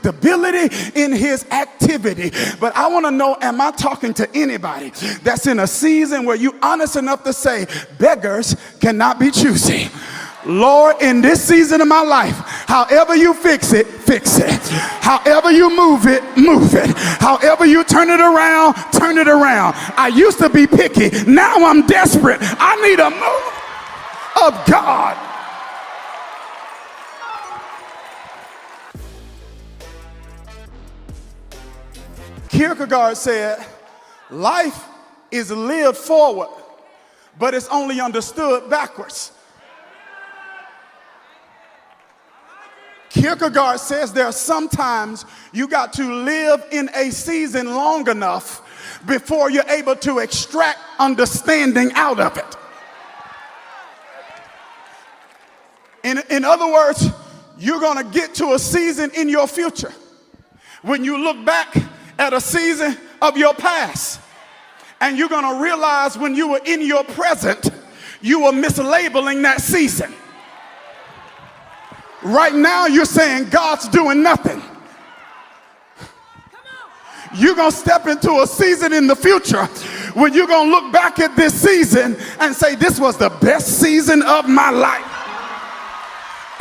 stability in his activity. But I want to know, am I talking to anybody that's in a season where you honest enough to say, beggars cannot be choosy? Lord, in this season of my life, however you fix it, fix it. However you move it, move it. However you turn it around, turn it around. I used to be picky. Now I'm desperate. I need a move of God. Kierkegaard said, life is lived forward, but it's only understood backwards. Kierkegaard says there are sometimes you got to live in a season long enough before you're able to extract understanding out of it. In other words, you're going to get to a season in your future when you look back at a season of your past, and you're going to realize when you were in your present, you were mislabeling that season. Right now, you're saying God's doing nothing. You're going to step into a season in the future when you're going to look back at this season and say, this was the best season of my life.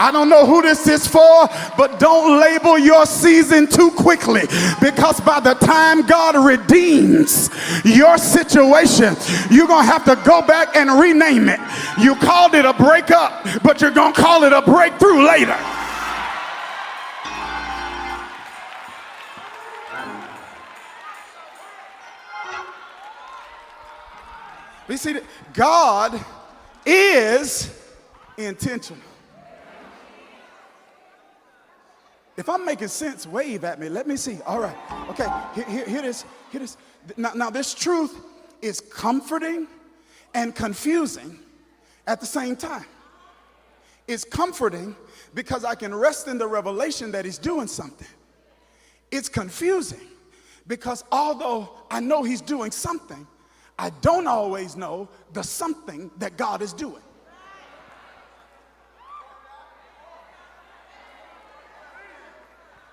I don't know who this is for, but don't label your season too quickly, because by the time God redeems your situation, you're going to have to go back and rename it. You called it a breakup, but you're going to call it a breakthrough later. You see, God is intentional. If I'm making sense, wave at me. Let me see. All right. Okay. Here it is. Here it is. Now, this truth is comforting and confusing at the same time. It's comforting because I can rest in the revelation that he's doing something. It's confusing because although I know he's doing something, I don't always know the something that God is doing.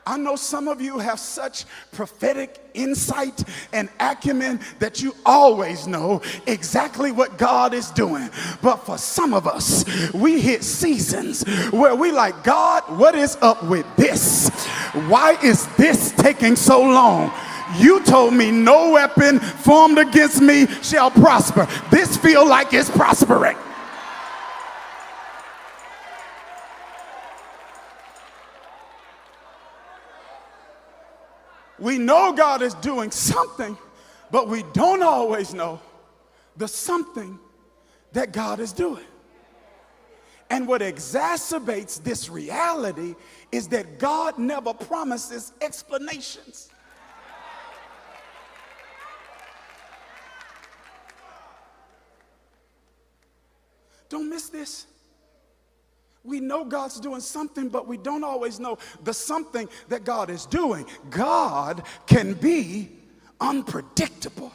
I know some of you have such prophetic insight and acumen that you always know exactly what God is doing. But for some of us, we hit seasons where we like, God, what is up with this? Why is this taking so long? You told me no weapon formed against me shall prosper. This feels like it's prospering. We know God is doing something, but we don't always know the something that God is doing. And what exacerbates this reality is that God never promises explanations. Don't miss this. We know God's doing something, but we don't always know the something that God is doing. God can be unpredictable.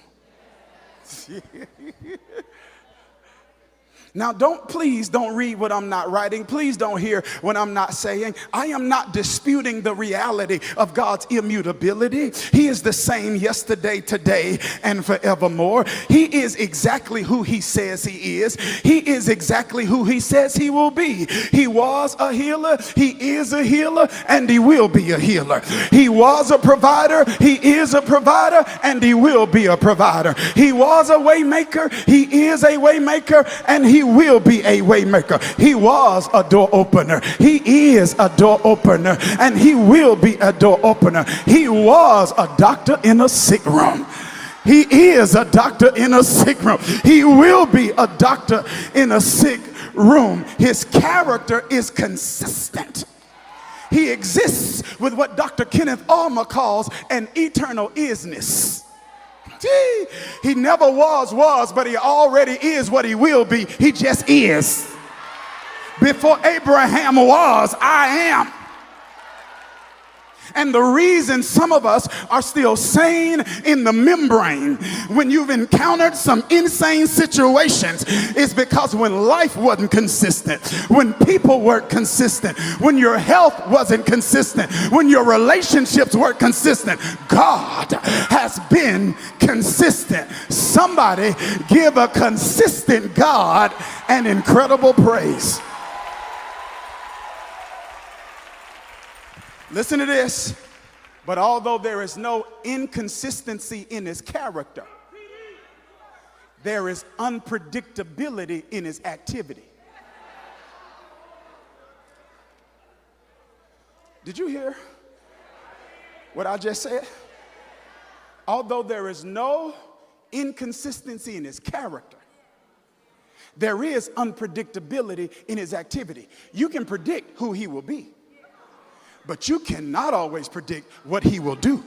Now, please don't read what I'm not writing. Please don't hear what I'm not saying. I am not disputing the reality of God's immutability. He is the same yesterday, today, and forevermore. He is exactly who he says he is. He is exactly who he says he will be. He was a healer, he is a healer, and he will be a healer. He was a provider, he is a provider, and he will be a provider. He was a way maker, he is a way maker, and he will be a way maker. He was a door opener, he is a door opener, and he will be a door opener. He was a doctor in a sick room. He is a doctor in a sick room. He will be a doctor in a sick room. His character is consistent. He exists with what Dr. Kenneth Alma calls an eternal isness. He never was, but he already is what he will be. He just is. Before Abraham was, I am. And the reason some of us are still sane in the membrane when you've encountered some insane situations is because when life wasn't consistent, when people weren't consistent, when your health wasn't consistent, when your relationships weren't consistent, God has been consistent. Somebody give a consistent God an incredible praise. Listen to this. But although there is no inconsistency in his character, there is unpredictability in his activity. Did you hear what I just said? Although there is no inconsistency in his character, there is unpredictability in his activity. You can predict who he will be, but you cannot always predict what he will do.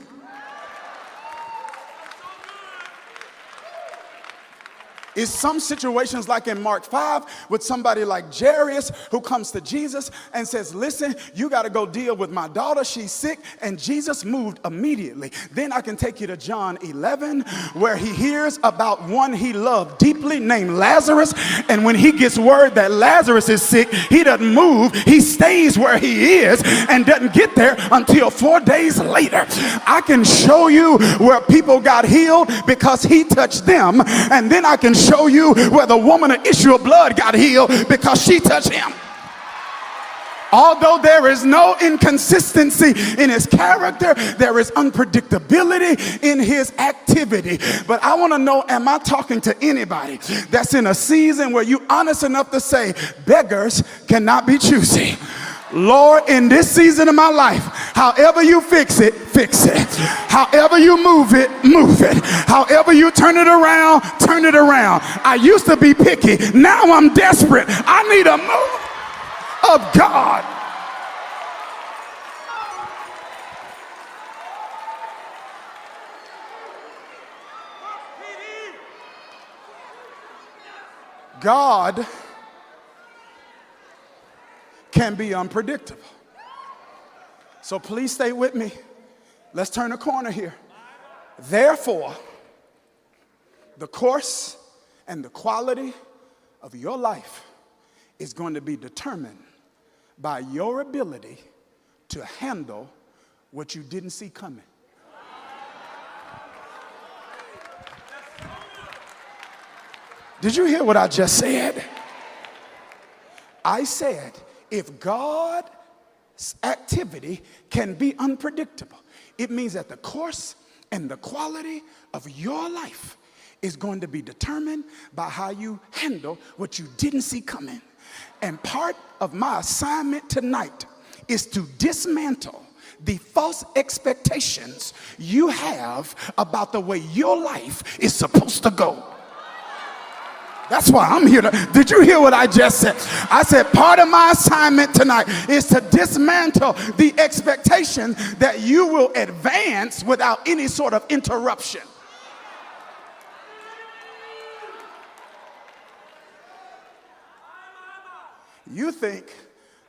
Is some situations like in Mark 5 with somebody like Dharius who comes to Jesus and says, listen, you got to go deal with my daughter. She's sick. And Jesus moved immediately. Then I can take you to John 11 where he hears about one he loved deeply named Lazarus. And when he gets word that Lazarus is sick, he doesn't move. He stays where he is and doesn't get there until 4 days later. I can show you where people got healed because he touched them. And then I can show you where the woman of issue of blood got healed because she touched him. Although there is no inconsistency in his character, there is unpredictability in his activity. But I want to know, am I talking to anybody that's in a season where you're honest enough to say, beggars cannot be choosy? Lord, in this season of my life, however you fix it, fix it. However you move it, move it. However you turn it around, turn it around. I used to be picky. Now I'm desperate. I need a move of God. God can be unpredictable. So please stay with me. Let's turn a corner here. Therefore, the course and the quality of your life is going to be determined by your ability to handle what you didn't see coming. Did you hear what I just said? I said, if God's activity can be unpredictable, it means that the course and the quality of your life is going to be determined by how you handle what you didn't see coming. And part of my assignment tonight is to dismantle the false expectations you have about the way your life is supposed to go. That's why I'm here. Did you hear what I just said? I said part of my assignment tonight is to dismantle the expectation that you will advance without any sort of interruption. You think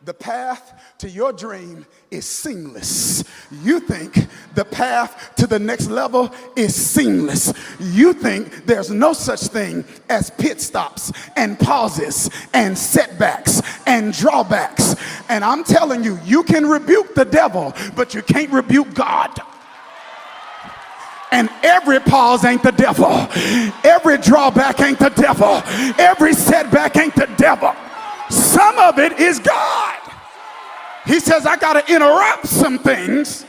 the path to your dream is seamless. You think the path to the next level is seamless. You think there's no such thing as pit stops and pauses and setbacks and drawbacks. And I'm telling you, you can rebuke the devil, but you can't rebuke God. And every pause ain't the devil. Every drawback ain't the devil. Every setback ain't the devil. Some of it is God. He says, I got to interrupt some things.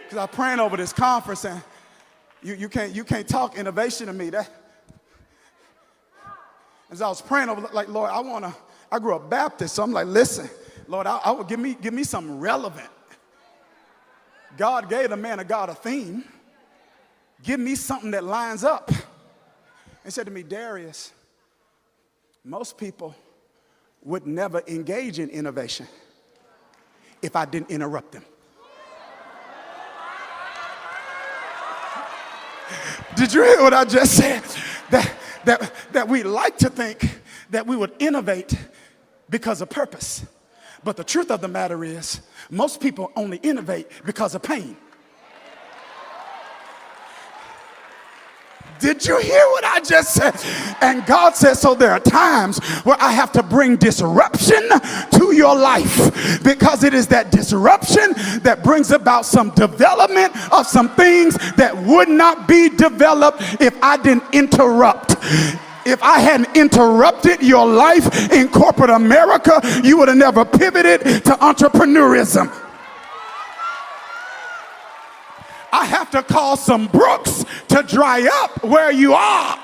Because I'm praying over this conference, and you can't talk innovation to me. As I was praying over, like, Lord, I grew up Baptist, so I'm like, listen, Lord, I would give me something relevant. God gave the man of God a theme. Give me something that lines up. And said to me, Dharius, most people would never engage in innovation if I didn't interrupt them. Did you hear what I just said? That we like to think that we would innovate because of purpose. But the truth of the matter is, most people only innovate because of pain. Did you hear what I just said? And God says, so there are times where I have to bring disruption to your life, because it is that disruption that brings about some development of some things that would not be developed if I didn't interrupt. If I hadn't interrupted your life in corporate America, you would have never pivoted to entrepreneurism. I have to cause some brooks to dry up where you are.